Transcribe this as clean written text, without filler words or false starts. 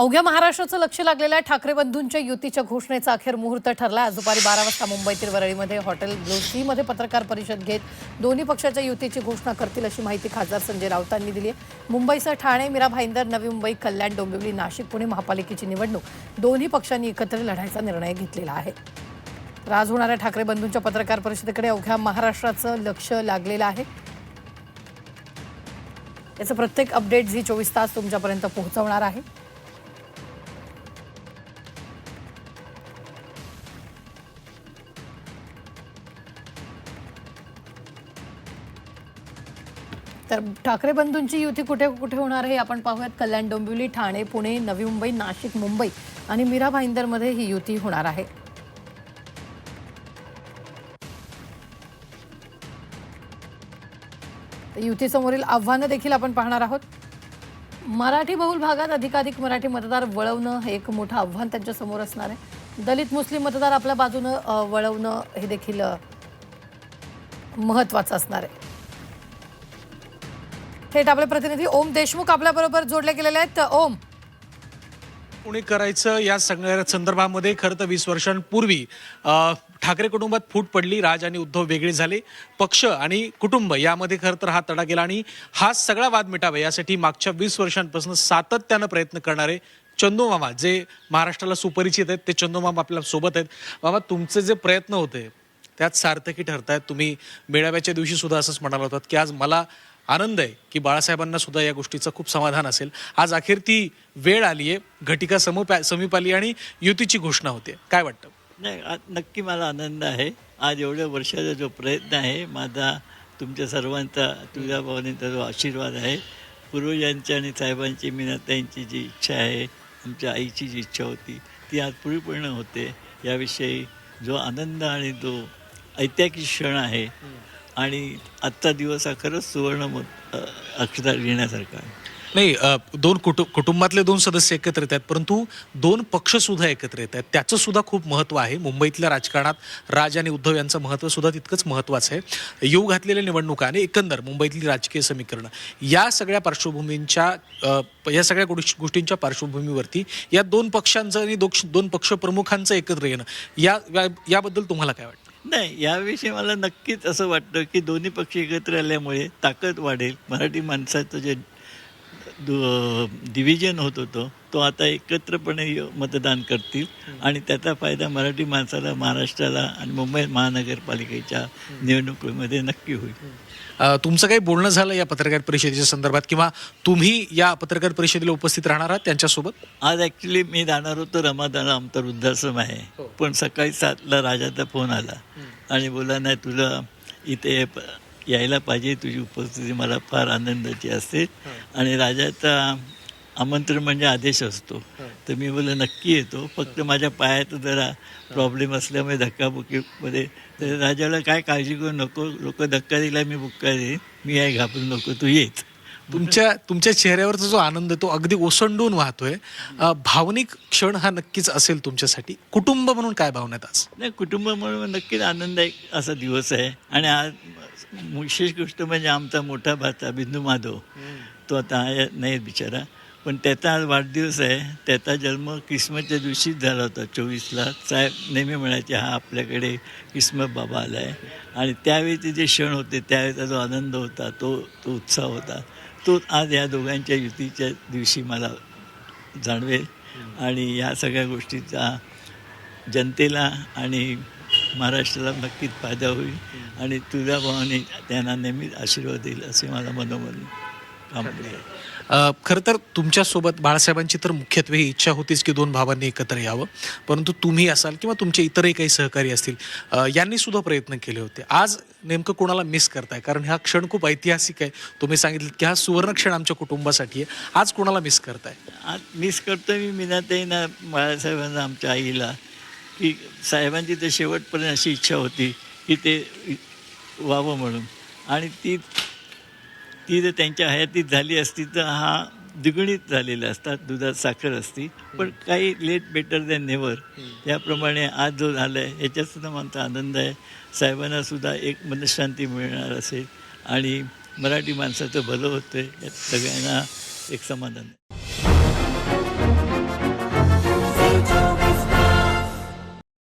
अवघ्या महाराष्ट्राचं लक्ष लागलेल्या ठाकरे बंधूंच्या युतीच्या घोषणेचा अखेर मुहूर्त ठरला। आज दुपारी 12 वाजता मुंबईतील वरळीमध्ये हॉटेल ब्लू सी मध्ये पत्रकार परिषद घेत दोन्ही पक्षाच्या युतीची घोषणा करतील अशी माहिती खासदार संजय राऊतांनी दिली आहे। मुंबईसह ठाणे, मीरा भाईंदर, नवी मुंबई, कल्याण, डोंबिवली, नाशिक, पुणे महापालिकेची निवडणूक दोन्ही पक्षांनी एकत्र लढायचा निर्णय घेतलेला आहे। आज होणाऱ्या ठाकरे बंधूंच्या पत्रकार परिषदेकडे अवघ्या महाराष्ट्राचं लक्ष लागलेलं आहे। याचं प्रत्येक अपडेट झी 24 तास तुमच्यापर्यंत पोहोचवणार आहे। तर ठाकरे बंधूंची युती कुठे कुठे होणार आहे आपण पाहूयात। कल्याण, डोंबिवली, ठाणे, पुणे, नवी मुंबई, नाशिक, मुंबई आणि मीरा भाईंदरमध्ये ही युती होणार आहे। युतीसमोरील आव्हानं देखील आपण पाहणार आहोत। मराठी बहुल भागात अधिकाधिक मराठी मतदार वळवणं हे एक मोठं आव्हान त्यांच्या समोर असणार आहे। दलित मुस्लिम मतदार आपल्या बाजूनं वळवणं हे देखील महत्त्वाचं असणार आहे। थेट आपले प्रतिनिधी ओम देशमुख आपल्या बरोबर जोडले गेलेले आहेत। ओम, पुणे करायचं या सगळ्या संदर्भामध्ये खरं तर 20 वर्षांपूर्वी ठाकरे कुटुंबात फूट पडली। राज आणि उद्धव वेगळे झाले, पक्ष आणि कुटुंब यामध्ये खरं तर हा तडा गेला आणि हा सगळा वाद मिटावा यासाठी मागच्या 20 वर्षांपासून सातत्यानं प्रयत्न करणारे चंदू मामा, जे महाराष्ट्राला सुपरिचित आहेत, ते चंदू मामा आपल्या सोबत आहेत। मामा, तुमचे जे प्रयत्न होते त्यात सार्थकी ठरतायत। तुम्ही मेळाव्याच्या दिवशी सुद्धा असंच म्हणाला होतात की आज मला आनंद आहे की बाळासाहेबांना सुद्धा या गोष्टीचं खूप समाधान असेल। आज अखेर ती वेळ आली आहे, घटिका समीप आली आणि युतीची घोषणा होते। काय वाटतं? नाही, नक्की मला आनंद आहे। आज एवढ्या वर्षाचा जो प्रयत्न आहे माझा, तुमच्या सर्वांचा, तुझ्या भावनेचा जो आशीर्वाद आहे, पूर्वजांच्या आणि साहेबांची, मीनाताईंची जी इच्छा आहे, आमच्या आईची जी इच्छा होती ती आज पूर्ण होते। याविषयी जो आनंद आणि जो ऐतिहासिक क्षण आहे आणि आजचा दिवस हा खरंच सुवर्ण अक्षरात लिहिण्यासारखा आहे। नाही, दोन कुटुंबातले दोन सदस्य एकत्र येत आहेत, परंतु दोन पक्ष सुद्धा एकत्र येत आहेत, त्याचं सुद्धा खूप महत्त्व आहे। मुंबईतल्या राजकारणात राज आणि उद्धव यांचं महत्त्व सुद्धा तितकंच महत्त्वाचं आहे। येऊ घातलेल्या निवडणुका आणि एकंदर मुंबईतली राजकीय समीकरणं या सगळ्या पार्श्वभूमींच्या या सगळ्या गोष्टींच्या पार्श्वभूमीवरती या दोन पक्षांचं आणि दोन पक्ष प्रमुखांचं एकत्र येणं याबद्दल तुम्हाला काय वाटतं? नाही, याविषयी मला नक्कीच असं वाटतं की दोन्ही पक्ष एकत्र आल्यामुळे ताकद वाढेल। मराठी माणसाचं जे डिव्हिजन होत होतं तो आता एकत्रपणे मतदान करतील आणि त्याचा फायदा मराठी माणसाला, महाराष्ट्राला आणि मुंबई महानगरपालिकेच्या निवडणुकीमध्ये नक्की होईल। तुमचं काही बोलणं झालं या पत्रकार परिषदेच्या संदर्भात किंवा तुम्ही या पत्रकार परिषदेला उपस्थित राहणार आहात त्यांच्यासोबत? आज ॲक्च्युली मी जाणार होतो रमादाला, आमचा वृद्धाश्रम आहे, पण सकाळी 7ला राजाचा फोन आला आणि बोला नाही तुला इथे यायला पाहिजे, तुझी उपस्थिती मला फार आनंदाची असते आणि राजाचा आमंत्रण म्हणजे आदेश असतो। तर मी बोललो नक्की येतो, फक्त माझ्या पायात जरा प्रॉब्लेम असल्यामुळे धक्काबुक्कीमध्ये, तर राजाला काय काळजी करू नको, लोक धक्का दिला मी बुक्का देईन, मी आहे घाबरू नको, तू येच। तुमच्या चेहऱ्यावरचा जो आनंद तो अगदी ओसंडून वाहतोय। भावनिक क्षण हा नक्कीच असेल तुमच्यासाठी। कुटुंब म्हणून काय भावना आहेत आज? नाही, कुटुंब म्हणून नक्कीच आनंददायक असा दिवस आहे आणि आज विशेष गोष्ट म्हणजे आमचा मोठा भाचा बिंदू माधव, तो आता नाही बिचारा, पण त्याचा आज वाढदिवस आहे। त्याचा जन्म क्रिसमसच्या दिवशीच झाला होता 24ला। साहेब नेहमी म्हणायचे हा आपल्याकडे क्रिसमस बाबा आला आहे आणि त्यावेळीचे जे क्षण होते, त्यावेळेचा जो आनंद होता, तो उत्साह होता, तो आज या दोघांच्या युतीच्या दिवशी मला जाणवेल आणि या सगळ्या गोष्टीचा जनतेला आणि महाराष्ट्राला नक्कीच फायदा होईल आणि तुझ्या भावाने त्यांना नेहमीच आशीर्वाद देईल असे मला मनोमन काम आहे। खरं तर तुमच्यासोबत बाळासाहेबांची तर मुख्यत्वे ही इच्छा होतीच की दोन भावांनी एकत्र यावं, परंतु तुम्ही असाल किंवा तुमचे इतरही काही सहकारी असतील, यांनी सुद्धा प्रयत्न केले होते। आज नेमकं कोणाला मिस करताय? कारण हा क्षण खूप ऐतिहासिक आहे, तुम्ही सांगितलं की हा सुवर्ण क्षण आमच्या कुटुंबासाठी आहे। आज कोणाला मिस करताय? आज मिस करतो मी मीनाताईंना, बाळासाहेबांना, आमच्या आईला, की साहेबांची तर शेवटपर्यंत अशी इच्छा होती की ते व्हावं म्हणून, आणि ती जर त्यांच्या हयातीत झाली असती तर हा द्विगुणित झालेला असतात, दुधात साखर असती, पण काही लेट बेटर दॅन नेव्हर, याप्रमाणे आज जो झाला आहे याच्यातसुद्धा माझा आनंद आहे। साहेबांनासुद्धा एक मनशांती मिळणार असेल आणि मराठी माणसाचं भलं होतं, यात सगळ्यांना एक समाधान आहे।